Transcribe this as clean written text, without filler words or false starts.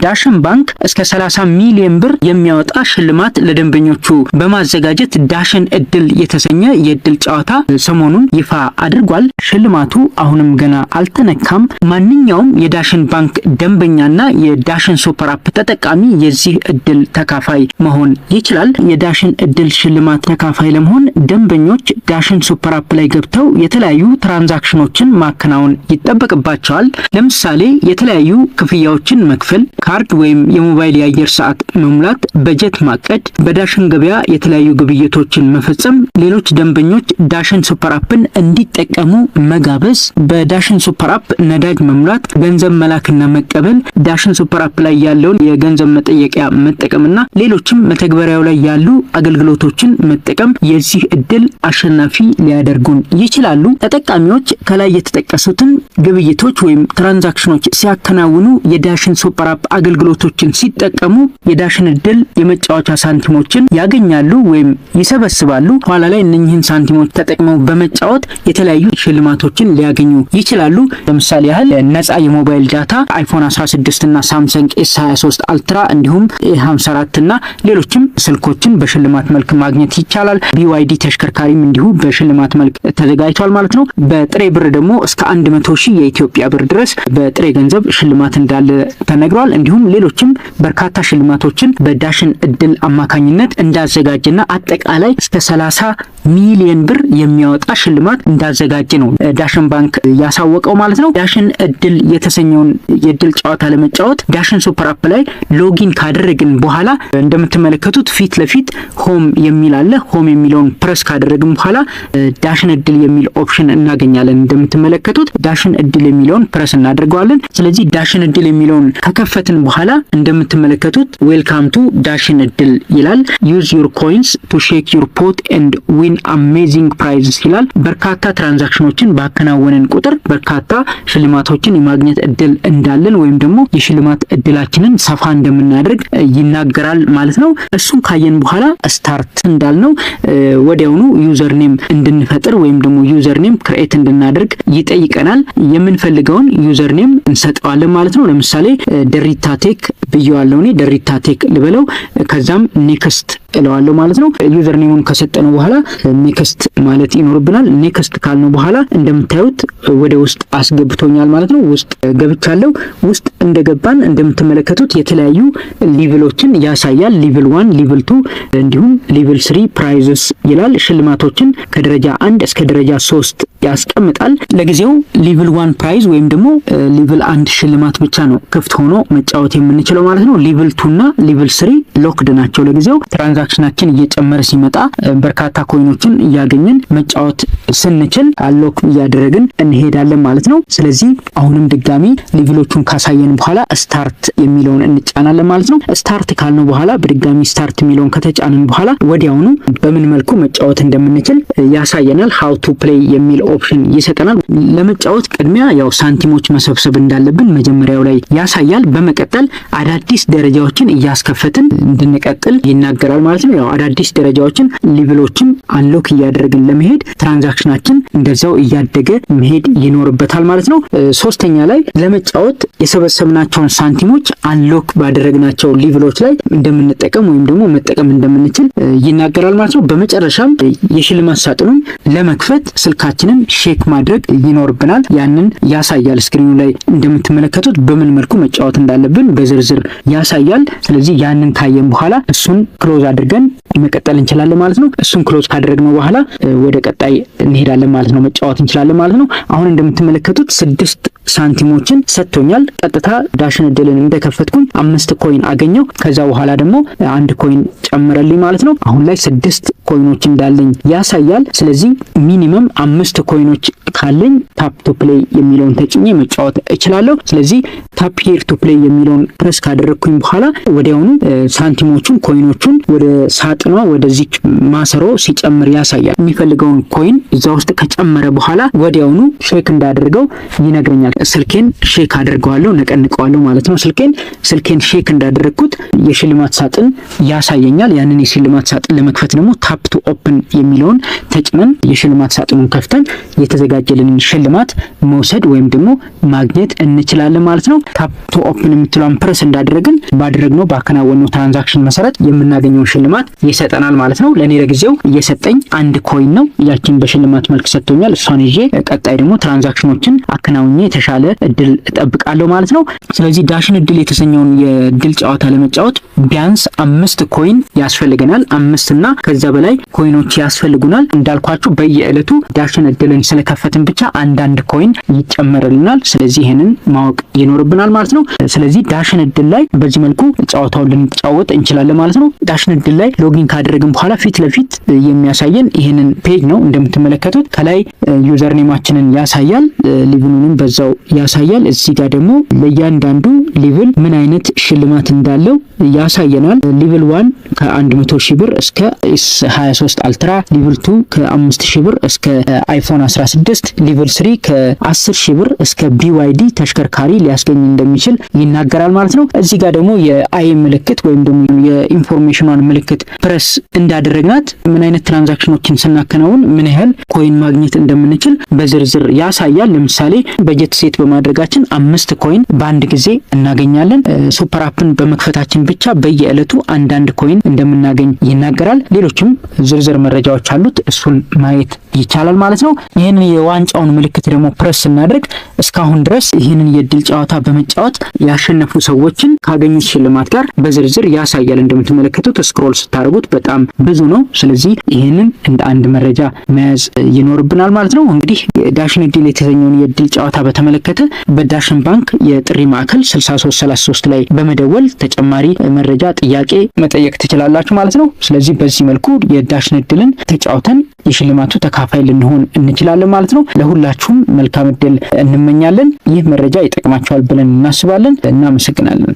ዳሽን ባንክ እስከ 30 ሚሊዮን ብር የሚያወጣ ሽልማት ለደንበኞቹ በማዘጋጀት ዳሽን እድል የተሰኘ የእድል ጨዋታ ሰሞኑን ይፋ አድርጓል። ሽልማቱ አሁንም ገና አልተነካም። ማንኛውም የዳሽን ባንክ ደንበኛና የዳሽን ሱፐር አፕ ተጠቃሚ የዚህ እድል ተካፋይ መሆን ይችላል። የዳሽን እድል ሽልማት ተካፋይ ለመሆን ደንበኞች ዳሽን ሱፐር አፕ ላይ ገብተው የተለያዩ ትራንዛክሽኖችን ማከናወን ይጠበቅባቸዋል። ለምሳሌ የተለያዩ ክፍያዎችን መክፈል፣ ካርድ ወይም የሞባይል የአየር ሰዓት መሙላት፣ በጀት ማቀድ፣ በዳሽን ገበያ የተለያዩ ግብይቶችን መፈጸም፣ ሌሎች ደንበኞች ዳሽን ሱፐር አፕን እንዲጠቀሙ መጋበዝ፣ በዳሽን ሱፐር አፕ ነዳጅ መሙላት፣ ገንዘብ መላክና መቀበል፣ ዳሽን ሱፐር አፕ ላይ ያለውን የገንዘብ መጠየቂያ መጠቀምና ሌሎችም መተግበሪያው ላይ ያሉ አገልግሎቶችን መጠቀም የዚህ እድል አሸናፊ ሊያደርጉን ይችላሉ። ተጠቃሚዎች ከላይ የተጠቀሱትን ግብይቶች ወይም ትራንዛክሽኖች ሲያከናውኑ የዳሽን ሱፐር አፕ አገልግሎቶችን ሲጠቀሙ የዳሽን እድል የመጫወቻ ሳንቲሞችን ያገኛሉ ወይም ይሰበስባሉ። ኋላ ላይ እነኚህን ሳንቲሞች ተጠቅመው በመጫወት የተለያዩ ሽልማቶችን ሊያገኙ ይችላሉ። ለምሳሌ ያህል ነፃ የሞባይል ዳታ አይፎን 16 እና ሳምሰንግ S23 አልትራ እንዲሁም A54 እና ሌሎችም ስልኮችን በሽልማት መልክ ማግኘት ይቻላል። BYD ተሽከርካሪም እንዲሁ በሽልማት መልክ ተዘጋጅቷል ማለት ነው። በጥሬ ብር ደግሞ እስከ 100,000 የኢትዮጵያ ብር ድረስ በጥሬ ገንዘብ ሽልማት እንዳለ ተነግሯል። እንዲሁም ሌሎችም በርካታ ሽልማቶችን በዳሽን እድል አማካኝነት እንዳዘጋጀና አጠቃላይ እስከ 30 ሚሊዮን ብር የሚያወጣ ሽልማት እንዳዘጋጀ ነው ዳሽን ባንክ ያሳወቀው ማለት ነው። ዳሽን እድል የተሰኘውን የእድል ጨዋታ ለመጫወት ዳሽን ሱፐር አፕ ላይ ሎጊን ካደረግን በኋላ እንደምትመለከቱት ፊት ለፊት ሆም የሚል አለ። ሆም የሚለውን ፕረስ ካደረግን በኋላ ዳሽን እድል የሚል ኦፕሽን እናገኛለን። እንደምትመለከቱት ዳሽን እድል የሚለውን ፕረስ እናደርገዋለን። ስለዚህ ዳሽን እድል የሚለውን ከከፈትን በኋላ እንደምትመለከቱት ዌልካም ቱ ዳሽን እድል ይላል። ዩዝ ዩር ኮይንስ ቱ ሼክ ዩር ፖት ኤንድ ዊን አሜዚንግ ፕራይዝስ ይላል። በርካታ ትራንዛክሽኖችን ባከናወንን ቁጥር በርካታ ሽልማቶችን የማግኘት እድል እንዳለን ወይም ደግሞ የሽልማት እድላችንን ሰፋ እንደምናደርግ ይናገራል ማለት ነው። እሱን ካየን በኋላ ስታርት እንዳልነው ወዲያውኑ ዩዘር ኔም እንድንፈጥር ወይም ደግሞ ዩዘር ኔም ክሬት እንድናደርግ ይጠይቀናል። የምንፈልገውን ዩዘር ኔም እንሰጠዋለን ማለት ነው። ለምሳሌ ደሪታ ቴክ ብየዋለሁ እኔ ደሪታ ቴክ ልበለው። ከዛም ኔክስት እለዋለሁ ማለት ነው። ዩዘር ኔሙን ከሰጠነው በኋላ ኔክስት ማለት ይኖርብናል። ኔክስት ካልነው በኋላ እንደምታዩት ወደ ውስጥ አስገብቶኛል ማለት ነው። ውስጥ ገብቻለሁ። ውስጥ እንደገባን እንደምትመለከቱት የተለያዩ ሊቭሎችን ያሳያል። ሊቭል 1፣ ሊቭል 2 እንዲሁም ሊቭል 3 ፕራይዝስ ይላል። ሽልማቶችን ከደረጃ 1 እስከ ደረጃ 3 ያስቀምጣል። ለጊዜው ሊቭል 1 ፕራይዝ ወይም ደግሞ ሊቭል 1 ሽልማት ብቻ ነው ክፍት ሆኖ መጫወት የምንችለው ማለት ነው። ሊቭል 2 እና ሊቭል 3 ሎክድ ናቸው ለጊዜው። ትራንዛክሽናችን እየጨመረ ሲመጣ በርካታ ኮይኖችን እያገኘን መጫወት ስንችል አሎክ እያደረግን እንሄዳለን ማለት ነው። ስለዚህ አሁንም ድጋሚ ሊቭሎቹን ካሳየን በኋላ ስታርት የሚለውን እንጫናለን ማለት ነው። ስታርት ካልነው በኋላ በድጋሚ ስታርት የሚለውን ከተጫንን በኋላ ወዲያውኑ በምን መልኩ መጫወት እንደምንችል ያሳየናል። ሃው ቱ ፕሌይ የሚል ኦፕሽን ይሰጠናል። ለመጫወት ቅድሚያ ያው ሳንቲሞች መሰብሰብ እንዳለብን መጀመሪያው ላይ ያሳያል። በመቀጠል አዳዲስ ደረጃዎችን እያስከፈትን እንድንቀጥል ይናገራል ማለት ነው። ያው አዳዲስ ደረጃዎችን ሊቭሎችን አንሎክ እያደረግን ለመሄድ ትራንዛክሽናችን እንደዛው እያደገ መሄድ ይኖርበታል ማለት ነው። ሶስተኛ ላይ ለመጫወት የሰበሰብናቸውን ሳንቲሞች አንሎክ ባደረግናቸው ሊቭሎች ላይ እንደምንጠቀም ወይም ደግሞ መጠቀም እንደምንችል ይናገራል ማለት ነው። በመጨረሻም የሽልማት ሳጥኑን ለመክፈት ስልካችንን ሼክ ማድረግ ይኖርብናል። ያንን ያሳያል። ስክሪኑ ላይ እንደምትመለከቱት በምን መልኩ መጫወት እንዳለብን በዝርዝር ያሳያል። ስለዚህ ያንን ካየን በኋላ እሱን ክሎዝ አድርገን መቀጠል እንችላለን ማለት ነው። እሱን ክሎዝ ካደረግነው በኋላ ወደ ቀጣይ እንሄዳለን ማለት ነው። መጫወት እንችላለን ማለት ነው። አሁን እንደምትመለከቱት 6 ሳንቲሞችን ሰጥቶኛል። ቀጥታ ዳሽን እድልን እንደከፈትኩኝ 5 ኮይን አገኘው። ከዛ በኋላ ደግሞ 1 ኮይን ጨመረልኝ ማለት ነው። አሁን ላይ 6 ኮይኖች እንዳለኝ ያሳያል። ስለዚህ ሚኒመም 5 ኮይኖች ካለኝ ታፕ ቱ ፕሌይ የሚለውን ተጭኜ መጫወት እችላለሁ። ስለዚህ ታፕ ሂር ቱ ፕሌይ የሚለውን ፕሬስ ካደረግኩኝ በኋላ ወዲያውኑ ሳንቲሞቹን ኮይኖቹን ወደ ሳጥኗ ወደዚህ ማሰሮ ሲጨምር ያሳያል። የሚፈልገውን ኮይን እዛ ውስጥ ከጨመረ በኋላ ወዲያውኑ ሼክ እንዳደርገው ይነግረኛል። ስልኬን ሼክ አድርገዋለሁ፣ ነቀንቀዋለሁ ማለት ነው። ስልኬን ሼክ እንዳደረግኩት የሽልማት ሳጥን ያሳየኛል። ያንን የሽልማት ሳጥን ለመክፈት ደግሞ ታፕ ቱ ኦፕን የሚለውን ተጭነን የሽልማት ሳጥኑን ከፍተን የተዘጋጀልንን ሽልማት መውሰድ ወይም ደግሞ ማግኘት እንችላለን ማለት ነው። ታፕ ቱ ኦፕን የምትለውን ፕረስ እንዳደረግን ባደረግነው ባከናወነው ትራንዛክሽን መሰረት የምናገኘው ሽልማት ይሰጠናል ማለት ነው። ለኔ ለጊዜው እየሰጠኝ አንድ ኮይን ነው። ያችን በሽልማት መልክ ሰጥቶኛል። እሷን ይዤ ቀጣይ ደግሞ ትራንዛክሽኖችን አከናውኜ የተሻለ እድል እጠብቃለሁ ማለት ነው። ስለዚህ ዳሽን እድል የተሰኘውን የእድል ጨዋታ ለመጫወት ቢያንስ 5 ኮይን ያስፈልገናል። 5 እና ከዛ በላይ ኮይኖች ያስፈልጉናል። እንዳልኳችሁ በየዕለቱ ዳሽን እድልን ስለከፈትን ብቻ አንዳንድ ኮይን ይጨመርልናል። ስለዚህ ይሄንን ማወቅ ይኖርብናል ማለት ነው። ስለዚህ ዳሽን እድል ላይ በዚህ መልኩ ጨዋታውን ልንጫወት እንችላለን ማለት ነው። ዳሽን እድል ላይ ሎጊን ካደረግን በኋላ ፊት ለፊት የሚያሳየን ይሄንን ፔጅ ነው። እንደምትመለከቱት ከላይ ዩዘር ኔማችንን ያሳያል፣ ሊቭሉንም በዛው ያሳያል። እዚህ ጋር ደግሞ ለእያንዳንዱ ሊቭል ምን አይነት ሽልማት እንዳለው ያሳየናል። ሊቭል 1 ከ100,000 ብር እስከ S23 አልትራ፣ ሊቭል 2 ከ5,000 ብር እስከ አይፎን 16፣ ሊቭል 3 ከ10,000 ብር እስከ BYD ተሽከርካሪ ሊያስገኝ እንደሚችል ይናገራል ማለት ነው። እዚህ ጋር ደግሞ የአይ ምልክት ወይም ደግሞ የኢንፎርሜሽኗን ምልክት ፕረስ እንዳደረግናት ምን አይነት ትራንዛክሽኖችን ስናከናውን ምን ያህል ኮይን ማግኘት እንደምንችል በዝርዝር ያሳያል። ለምሳሌ በጀት ሴት በማድረጋችን 5 ኮይን በአንድ ጊዜ እናገኛለን። ሱፐር አፕን በመክፈታችን ብቻ በየዕለቱ አንዳንድ ኮይን እንደምናገኝ ይናገራል። ሌሎችም ዝርዝር መረጃዎች አሉት፣ እሱን ማየት ይቻላል ማለት ነው። ይህንን የዋንጫውን ምልክት ደግሞ ፕረስ ስናደርግ እስካሁን ድረስ ይህንን የእድል ጨዋታ በመጫወት ያሸነፉ ሰዎችን ካገኙት ሽልማት ጋር በዝርዝር ያሳያል። እንደምትመለከቱት ስክሮል ስታደርጉት በጣም ብዙ ነው። ስለዚህ ይህንን እንደ አንድ መረጃ መያዝ ይኖርብናል ማለት ነው። እንግዲህ ዳሽን እድል የተሰኘውን የእድል ጨዋታ በተመለከተ በዳሽን ባንክ የጥሪ ማዕከል 6333 ላይ በመደወል ተጨማሪ መረጃ፣ ጥያቄ መጠየቅ ትችላላችሁ ማለት ነው። ስለዚህ በዚህ መልኩ የዳሽን እድልን ተጫውተን የሽልማቱ ተካፋይ ልንሆን እንችላለን ማለት ነው። ለሁላችሁም መልካም እድል እንመኛለን። ይህ መረጃ ይጠቅማችኋል ብለን እናስባለን። እናመሰግናለን።